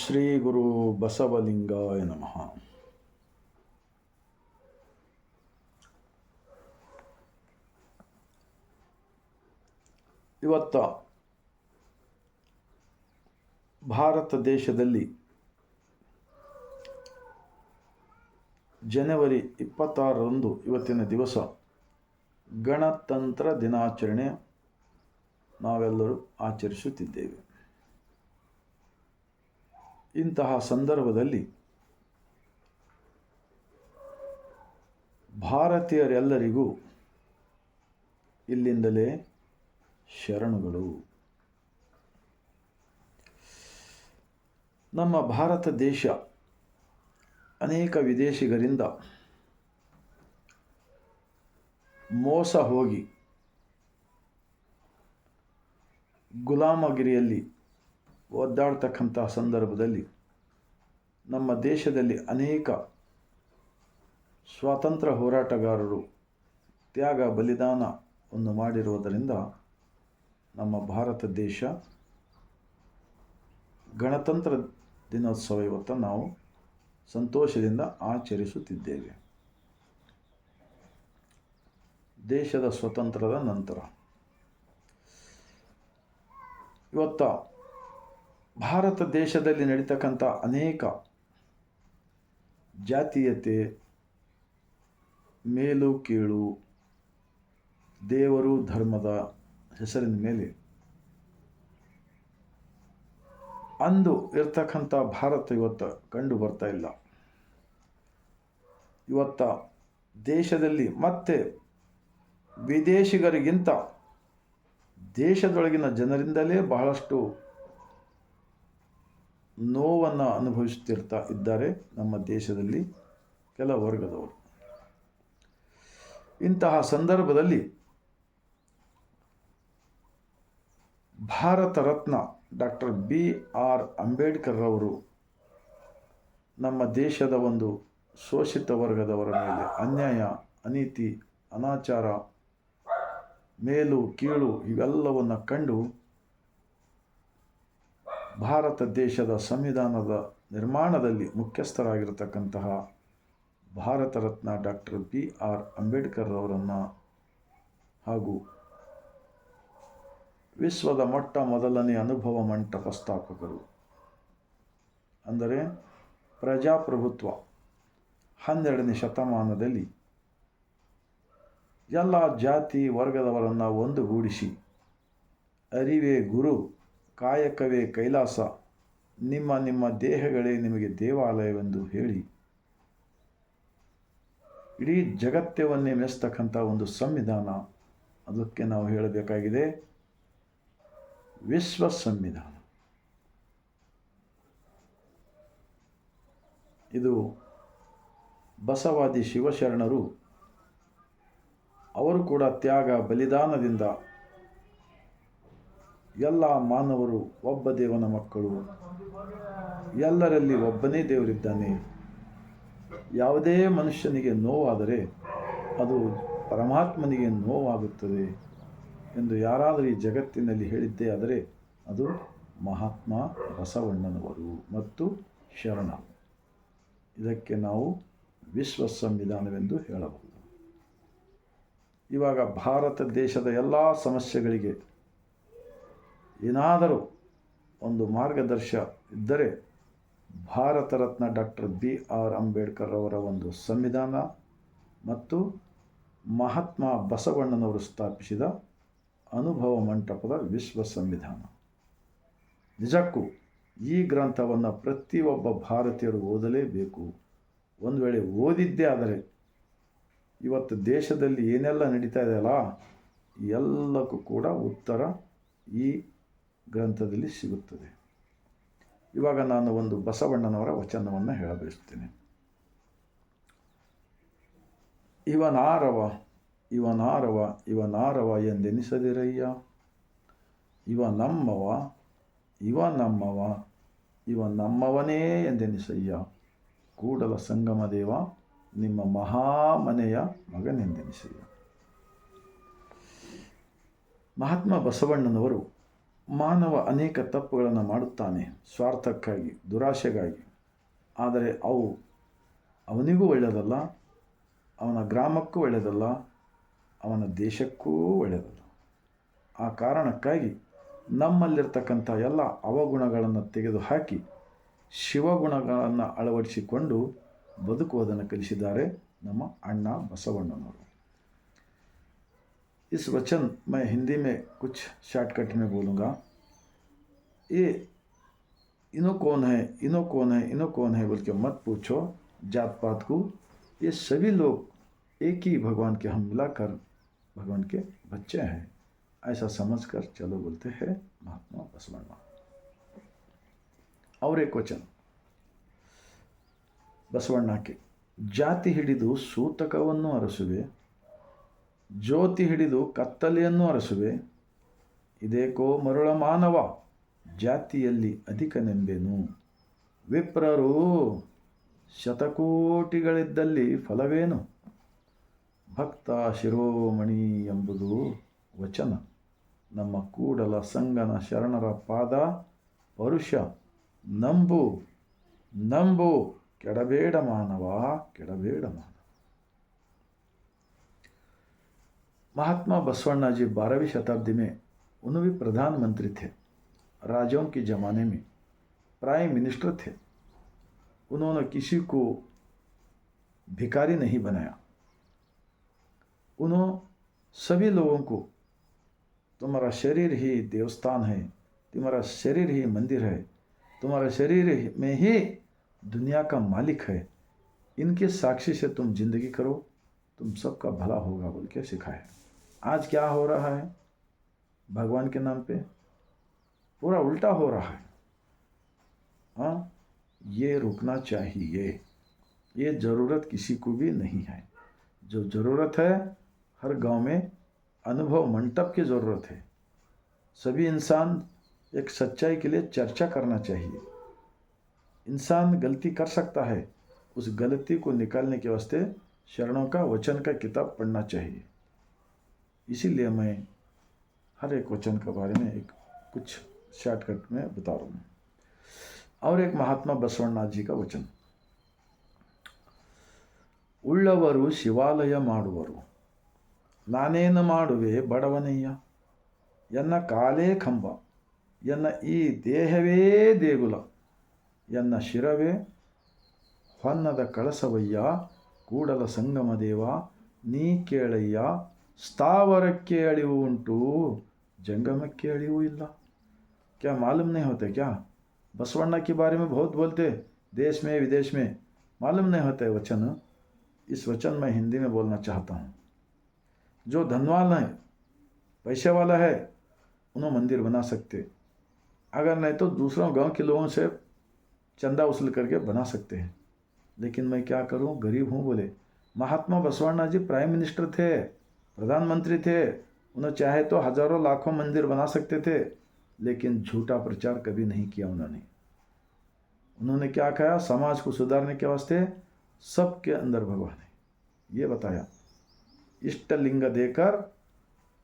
ಶ್ರೀ ಗುರು ಬಸವಲಿಂಗಾಯ ನಮಃ. ಇವತ್ತ ಭಾರತ ದೇಶದಲ್ಲಿ ಜನವರಿ 26ರಂದು ಇವತ್ತಿನ ದಿವಸ ಗಣತಂತ್ರ ದಿನಾಚರಣೆ ನಾವೆಲ್ಲರೂ ಆಚರಿಸುತ್ತಿದ್ದೇವೆ. ಇಂತಹ ಸಂದರ್ಭದಲ್ಲಿ ಭಾರತೀಯರೆಲ್ಲರಿಗೂ ಇಲ್ಲಿಂದಲೇ ಶರಣುಗಳು. ನಮ್ಮ ಭಾರತ ದೇಶ ಅನೇಕ ವಿದೇಶಿಗರಿಂದ ಮೋಸ ಹೋಗಿ ಗುಲಾಮಗಿರಿಯಲ್ಲಿ ಒದ್ದಾಡ್ತಕ್ಕಂಥ ಸಂದರ್ಭದಲ್ಲಿ ನಮ್ಮ ದೇಶದಲ್ಲಿ ಅನೇಕ ಸ್ವಾತಂತ್ರ್ಯ ಹೋರಾಟಗಾರರು ತ್ಯಾಗ ಬಲಿದಾನವನ್ನು ಮಾಡಿರುವುದರಿಂದ ನಮ್ಮ ಭಾರತ ದೇಶ ಗಣತಂತ್ರ ದಿನೋತ್ಸವ ಇವತ್ತು ನಾವು ಸಂತೋಷದಿಂದ ಆಚರಿಸುತ್ತಿದ್ದೇವೆ. ದೇಶದ ಸ್ವತಂತ್ರದ ನಂತರ ಇವತ್ತು ಭಾರತ ದೇಶದಲ್ಲಿ ನಡೀತಕ್ಕಂಥ ಅನೇಕ ಜಾತೀಯತೆ, ಮೇಲು ಕೀಳು, ದೇವರು ಧರ್ಮದ ಹೆಸರಿನ ಮೇಲೆ ಅಂದು ಇರ್ತಕ್ಕಂಥ ಭಾರತ ಇವತ್ತು ಕಂಡು ಬರ್ತಾ ಇಲ್ಲ. ಇವತ್ತು ದೇಶದಲ್ಲಿ ಮತ್ತೆ ವಿದೇಶಿಗರಿಗಿಂತ ದೇಶದೊಳಗಿನ ಜನರಿಂದಲೇ ಬಹಳಷ್ಟು ನೋವನ್ನು ಅನುಭವಿಸುತ್ತಿರ್ತಾ ಇದ್ದಾರೆ ನಮ್ಮ ದೇಶದಲ್ಲಿ ಕೆಲ ವರ್ಗದವರು. ಇಂತಹ ಸಂದರ್ಭದಲ್ಲಿ ಭಾರತ ರತ್ನ ಡಾಕ್ಟರ್ BR ಅಂಬೇಡ್ಕರ್ ಅವರು ನಮ್ಮ ದೇಶದ ಒಂದು ಶೋಷಿತ ವರ್ಗದವರ ಮೇಲೆ ಅನ್ಯಾಯ, ಅನೀತಿ, ಅನಾಚಾರ, ಮೇಲು ಕೀಳು ಇವೆಲ್ಲವನ್ನು ಕಂಡು ಭಾರತ ದೇಶದ ಸಂವಿಧಾನದ ನಿರ್ಮಾಣದಲ್ಲಿ ಮುಖ್ಯಸ್ಥರಾಗಿರತಕ್ಕಂತಹ ಭಾರತ ರತ್ನ ಡಾಕ್ಟರ್ BR ಅಂಬೇಡ್ಕರ್ ಅವರನ್ನು ಹಾಗೂ ವಿಶ್ವದ ಮೊಟ್ಟ ಮೊದಲನೇ ಅನುಭವ ಮಂಟಪ ಸ್ಥಾಪಕರು ಅಂದರೆ ಪ್ರಜಾಪ್ರಭುತ್ವ 12ನೇ ಶತಮಾನದಲ್ಲಿ ಎಲ್ಲ ಜಾತಿ ವರ್ಗದವರನ್ನು ಒಂದುಗೂಡಿಸಿ ಅರಿವೇ ಗುರು, ಕಾಯಕವೇ ಕೈಲಾಸ, ನಿಮ್ಮ ನಿಮ್ಮ ದೇಹಗಳೇ ನಿಮಗೆ ದೇವಾಲಯವೆಂದು ಹೇಳಿ ಇಡೀ ಜಗತ್ತವನ್ನೇ ಮೆಚ್ಚತಕ್ಕಂಥ ಒಂದು ಸಂವಿಧಾನ. ಅದಕ್ಕೆ ನಾವು ಹೇಳಬೇಕಾಗಿದೆ ವಿಶ್ವ ಸಂವಿಧಾನ. ಇದು ಬಸವಾದಿ ಶಿವಶರಣರು ಅವರು ಕೂಡ ತ್ಯಾಗ ಬಲಿದಾನದಿಂದ ಎಲ್ಲ ಮಾನವರು ಒಬ್ಬ ದೇವನ ಮಕ್ಕಳು, ಎಲ್ಲರಲ್ಲಿ ಒಬ್ಬನೇ ದೇವರಿದ್ದಾನೆ, ಯಾವುದೇ ಮನುಷ್ಯನಿಗೆ ನೋವಾದರೆ ಅದು ಪರಮಾತ್ಮನಿಗೆ ನೋವಾಗುತ್ತದೆ ಎಂದು ಯಾರಾದರೂ ಈ ಜಗತ್ತಿನಲ್ಲಿ ಹೇಳಿದ್ದೇ ಆದರೆ ಅದು ಮಹಾತ್ಮ ಬಸವಣ್ಣನವರು ಮತ್ತು ಶರಣ. ಇದಕ್ಕೆ ನಾವು ವಿಶ್ವ ಸಂವಿಧಾನವೆಂದು ಹೇಳಬಹುದು. ಇವಾಗ ಭಾರತ ದೇಶದ ಎಲ್ಲ ಸಮಸ್ಯೆಗಳಿಗೆ ಏನಾದರೂ ಒಂದು ಮಾರ್ಗದರ್ಶ ಇದ್ದರೆ ಭಾರತ ರತ್ನ ಡಾಕ್ಟರ್ BR ಅಂಬೇಡ್ಕರ್ ಅವರ ಒಂದು ಸಂವಿಧಾನ ಮತ್ತು ಮಹಾತ್ಮ ಬಸವಣ್ಣನವರು ಸ್ಥಾಪಿಸಿದ ಅನುಭವ ಮಂಟಪದ ವಿಶ್ವ ಸಂವಿಧಾನ. ನಿಜಕ್ಕೂ ಈ ಗ್ರಂಥವನ್ನು ಪ್ರತಿಯೊಬ್ಬ ಭಾರತೀಯರು ಓದಲೇಬೇಕು. ಒಂದು ವೇಳೆ ಓದಿದ್ದೇ ಆದರೆ ಇವತ್ತು ದೇಶದಲ್ಲಿ ಏನೆಲ್ಲ ನಡೀತಾ ಇದೆಯಲ್ಲ ಎಲ್ಲಕ್ಕೂ ಕೂಡ ಉತ್ತರ ಈ ಗ್ರಂಥದಲ್ಲಿ ಸಿಗುತ್ತದೆ. ಇವಾಗ ನಾನು ಒಂದು ಬಸವಣ್ಣನವರ ವಚನವನ್ನು ಹೇಳಬಯಸುತ್ತೇನೆ. ಇವನಾರವ ಇವನಾರವ ಇವನಾರವ ಎಂದೆನಿಸದಿರಯ್ಯ, ಇವ ನಮ್ಮವ ಇವ ನಮ್ಮವ ಇವ ನಮ್ಮವನೇ ಎಂದೆನಿಸಯ್ಯ, ಕೂಡಲ ಸಂಗಮ ದೇವ ನಿಮ್ಮ ಮಹಾಮನೆಯ ಮಗನೆಂದೆನಿಸಯ್ಯ. ಮಹಾತ್ಮ ಬಸವಣ್ಣನವರು ಮಾನವ ಅನೇಕ ತಪ್ಪುಗಳನ್ನು ಮಾಡುತ್ತಾನೆ, ಸ್ವಾರ್ಥಕ್ಕಾಗಿ, ದುರಾಶೆಗಾಗಿ. ಆದರೆ ಅವು ಅವನಿಗೂ ಒಳ್ಳೆಯದಲ್ಲ, ಅವನ ಗ್ರಾಮಕ್ಕೂ ಒಳ್ಳೆಯದಲ್ಲ, ಅವನ ದೇಶಕ್ಕೂ ಒಳ್ಳೆಯದಲ್ಲ. ಆ ಕಾರಣಕ್ಕಾಗಿ ನಮ್ಮಲ್ಲಿರ್ತಕ್ಕಂಥ ಎಲ್ಲ ಅವಗುಣಗಳನ್ನು ತೆಗೆದುಹಾಕಿ ಶಿವಗುಣಗಳನ್ನು ಅಳವಡಿಸಿಕೊಂಡು ಬದುಕುವುದನ್ನು ಕಲಿಸಿದ್ದಾರೆ ನಮ್ಮ ಅಣ್ಣ ಬಸವಣ್ಣನವರು. इस वचन मैं हिंदी में कुछ शॉर्टकट में बोलूँगा. ये इनो कौन है, इनो कौन है, इनो कौन है बोल के मत पूछो जात पात को. ये सभी लोग एक ही भगवान के हम मिलाकर भगवान के बच्चे हैं, ऐसा समझकर चलो बोलते हैं महात्मा बसवಣ್ಣ. और एक वचन ಬಸವಣ್ಣಕ್ಕೆ, ಜಾತಿ ಹಿಡಿದು ಸೂತಕವನ್ನು ಅರಸುವೆ, ಜ್ಯೋತಿ ಹಿಡಿದು ಕತ್ತಲೆಯನ್ನು ಅರಸುವೆ, ಇದೇಕೋ ಮರುಳ ಮಾನವ ಜಾತಿಯಲ್ಲಿ ಅಧಿಕನೆಂಬೆನು. ವಿಪ್ರರು ಶತಕೋಟಿಗಳಿದ್ದಲ್ಲಿ ಫಲವೇನು, ಭಕ್ತ ಶಿರೋಮಣಿ ಎಂಬುದು ವಚನ. ನಮ್ಮ ಕೂಡಲ ಸಂಗನ ಶರಣರ ಪಾದ ಪರುಷ. ನಂಬು ನಂಬು, ಕೆಡಬೇಡ ಮಾನವ, ಕೆಡಬೇಡ ಮಾನವ. महात्मा बसवण्णा जी 12वीं शताब्दी में उन्होंने भी प्रधानमंत्री थे, राजाओं के ज़माने में प्राइम मिनिस्टर थे. उन्होंने किसी को भिखारी नहीं बनाया. उन्होंने सभी लोगों को, तुम्हारा शरीर ही देवस्थान है, तुम्हारा शरीर ही मंदिर है, तुम्हारा शरीर में ही दुनिया का मालिक है, इनके साक्षी से तुम जिंदगी करो, तुम सबका भला होगा बोल के सिखाया. आज क्या हो रहा है भगवान के नाम पे? पूरा उल्टा हो रहा है. हाँ, ये रुकना चाहिए. ये ज़रूरत किसी को भी नहीं है. जो ज़रूरत है, हर गांव में अनुभव मंडप की ज़रूरत है. सभी इंसान एक सच्चाई के लिए चर्चा करना चाहिए. इंसान गलती कर सकता है, उस गलती को निकालने के वास्ते शरणों का वचन का किताब पढ़ना चाहिए. इसीलिए मैं हर एक वचन के बारे में एक कुछ शॉर्टकट में बता रहा हूँ. और एक महात्मा बसवಣ್ಣ जी का वचन, ಉಳ್ಳವರು ಶಿವಾಲಯ ಮಾಡುವರು, ನಾನೇನು ಮಾಡುವೆ ಬಡವನಯ್ಯ, ಎನ್ನ ಕಾಲೇ ಕಂಬ, ಎನ್ನ ಈ ದೇಹವೇ ದೇಗುಲ, ಎನ್ನ ಶಿರವೇ ಹೊನ್ನದ ಕಳಸವಯ್ಯ, ಕೂಡಲ ಸಂಗಮ ದೇವ ನೀ ಕೇಳಯ್ಯ, ಸ್ಥಾವರಕ್ಕೆ ಅಳಿವು ಉಂಟು, जंगमಕ್ಕೆ ಅಳಿವು ಇಲ್ಲ. क्या मालूम नहीं होते क्या? बसवಣ್ಣ के बारे में बहुत बोलते, देश में विदेश में, मालूम नहीं होता है वचन. इस वचन मैं हिंदी में बोलना चाहता हूँ. जो धनवान है, पैसे वाला है, उन्होंने मंदिर बना सकते, अगर नहीं तो दूसरों गांव के लोगों से चंदा वसूल करके बना सकते हैं. लेकिन मैं क्या करूं, गरीब हूं बोले. महात्मा बसवಣ್ಣ जी प्राइम मिनिस्टर थे, प्रधानमंत्री थे. उन्होंने चाहे तो हजारों लाखों मंदिर बना सकते थे, लेकिन झूठा प्रचार कभी नहीं किया उन्होंने. उन्होंने क्या कहा, समाज को सुधारने के वास्ते सबके अंदर भगवान है ये बताया. इष्टलिंग देकर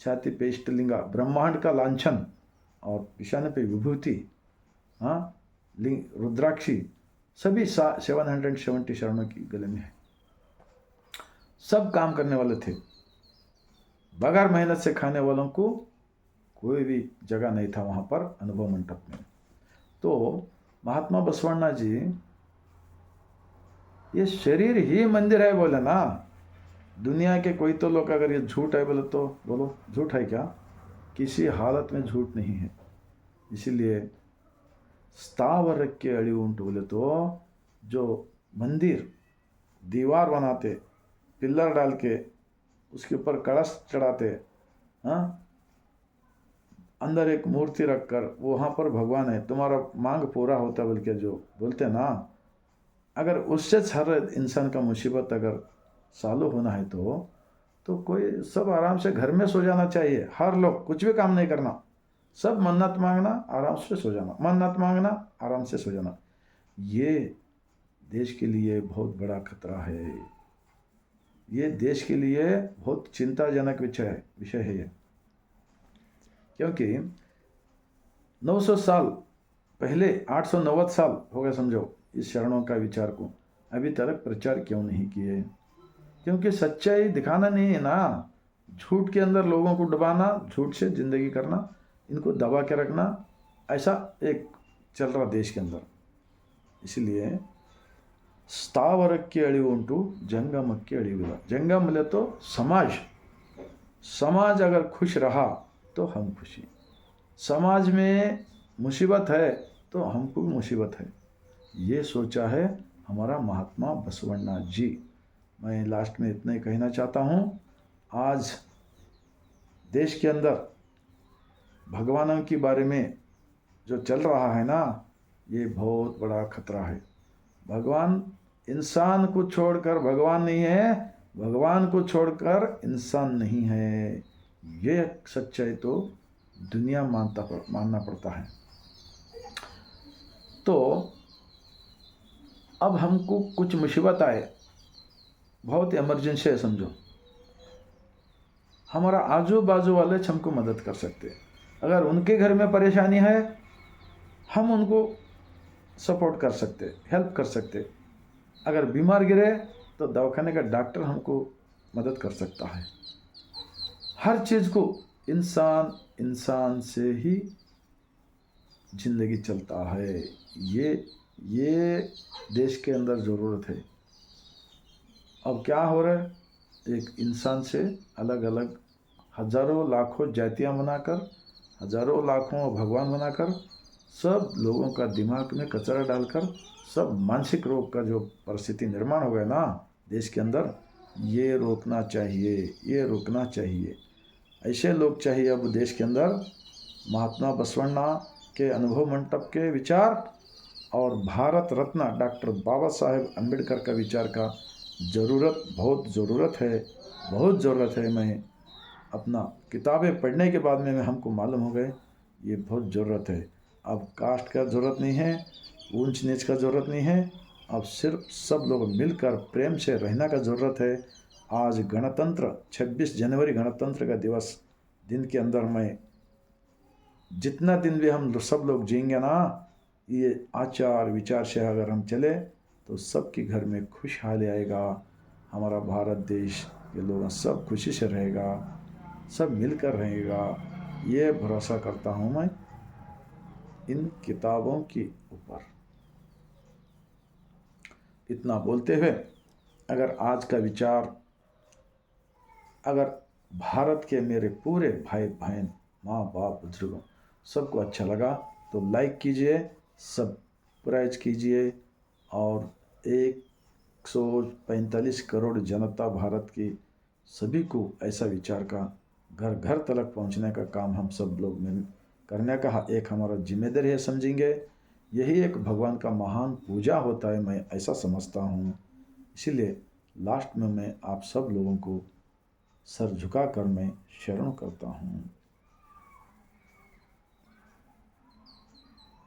छाती पे इष्टलिंगा, ब्रह्मांड का लांछन, और पिशाने पे विभूति, हाँ लिंग रुद्राक्षी, सभी 770 शरणों की गले में है. सब काम करने वाले थे, बगैर मेहनत से खाने वालों को कोई भी जगह नहीं था वहाँ पर अनुभव मंडप में. तो महात्मा बसवಣ್ಣ जी, ये शरीर ही मंदिर है बोले ना. दुनिया के कोई तो लोग अगर ये झूठ है बोले तो बोलो झूठ है क्या? किसी हालत में झूठ नहीं है. इसीलिए स्थावरಕ್ಕೆ अड़ी उंटू बोले तो जो मंदिर दीवार बनाते, पिलर डाल के उसके ऊपर कलश चढ़ाते, हाँ, अंदर एक मूर्ति रखकर वहाँ पर भगवान है, तुम्हारा मांग पूरा होता बोल के जो बोलते ना, अगर उससे हर इंसान का मुसीबत अगर सालू होना है तो कोई सब आराम से घर में सो जाना चाहिए. हर लोग कुछ भी काम नहीं करना, सब मन्नत मांगना, आराम से सो जाना, मन्नत मांगना, आराम से सो जाना. ये देश के लिए बहुत बड़ा खतरा है. ये देश के लिए बहुत चिंताजनक विषय है ये. क्योंकि 900 साल पहले, 890 साल हो गए समझो इस शरणों का विचार को, अभी तक प्रचार क्यों नहीं किए? क्योंकि सच्चाई दिखाना नहीं है ना, झूठ के अंदर लोगों को डुबाना, झूठ से ज़िंदगी करना, इनको दबा के रखना, ऐसा एक चल रहा देश के अंदर। इसलिए ಸ್ಥಾವರಕ್ಕೆ ಅಳಿವುಂಟು जंगमಕ್ಕೆ अಳಿವಿಲ್ಲ। जंगम बोले तो समाज, समाज अगर खुश रहा तो हम खुशी, समाज में मुसीबत है तो हमको भी मुसीबत है, ये सोचा है हमारा महात्मा बसवण्णा जी। मैं लास्ट में इतना ही कहना चाहता हूँ, आज देश के अंदर भगवानों के बारे में जो चल रहा है ना, ये बहुत बड़ा खतरा है। भगवान इंसान को छोड़कर भगवान नहीं है, भगवान को छोड़कर इंसान नहीं है, ये सच्चाई तो दुनिया मानना पड़ता है। तो अब हमको कुछ मुसीबत आए, बहुत इमरजेंसी है समझो, हमारा आजू बाजू वाले हमको मदद कर सकते हैं। अगर उनके घर में परेशानी है, हम उनको सपोर्ट कर सकते, हेल्प कर सकते। अगर बीमार गिरे तो दवाखाने का डॉक्टर हमको मदद कर सकता है। हर चीज़ को इंसान इंसान से ही ज़िंदगी चलता है, ये देश के अंदर ज़रूरत है। अब क्या हो रहा है, एक इंसान से अलग अलग हज़ारों लाखों जातियां बनाकर, हज़ारों लाखों भगवान बनाकर, सब लोगों का दिमाग में कचरा डालकर, सब मानसिक रोग का जो परिस्थिति निर्माण हो गया ना देश के अंदर, ये रोकना चाहिए, ये रोकना चाहिए। ऐसे लोग चाहिए अब देश के अंदर, महात्मा बसवण्णा के अनुभव मंडप के विचार और भारत रत्न डॉक्टर बाबा साहेब अम्बेडकर का विचार का ज़रूरत, बहुत ज़रूरत है, बहुत ज़रूरत है। मैं अपना किताबें पढ़ने के बाद में हमको मालूम हो गए ये बहुत ज़रूरत है। अब कास्ट का ज़रूरत नहीं है, ऊंच नीच का ज़रूरत नहीं है, अब सिर्फ सब लोग मिलकर प्रेम से रहने का ज़रूरत है। आज गणतंत्र 26 जनवरी गणतंत्र का दिवस दिन के अंदर मैं जितना दिन भी हम सब लोग जिएंगे ना, ये आचार विचार से अगर हम चले तो सबके घर में खुशहाली आएगा, हमारा भारत देश के लोग सब खुशी से रहेगा, सब मिलकर रहेगा, ये भरोसा करता हूँ मैं इन किताबों के ऊपर। इतना बोलते हुए, अगर आज का विचार अगर भारत के मेरे पूरे भाई बहन, माँ बाप, बुजुर्गों सबको अच्छा लगा तो लाइक कीजिए, सब्सक्राइब कीजिए, और 145 करोड़ जनता भारत की सभी को ऐसा विचार का घर घर तक पहुंचने का काम हम सब लोग मिल करने का एक हमारा जिम्मेदारी है समझेंगे। यही एक भगवान का महान पूजा होता है, मैं ऐसा समझता हूँ। इसीलिए लास्ट में मैं आप सब लोगों को सर झुकाकर मैं शरण करता हूँ।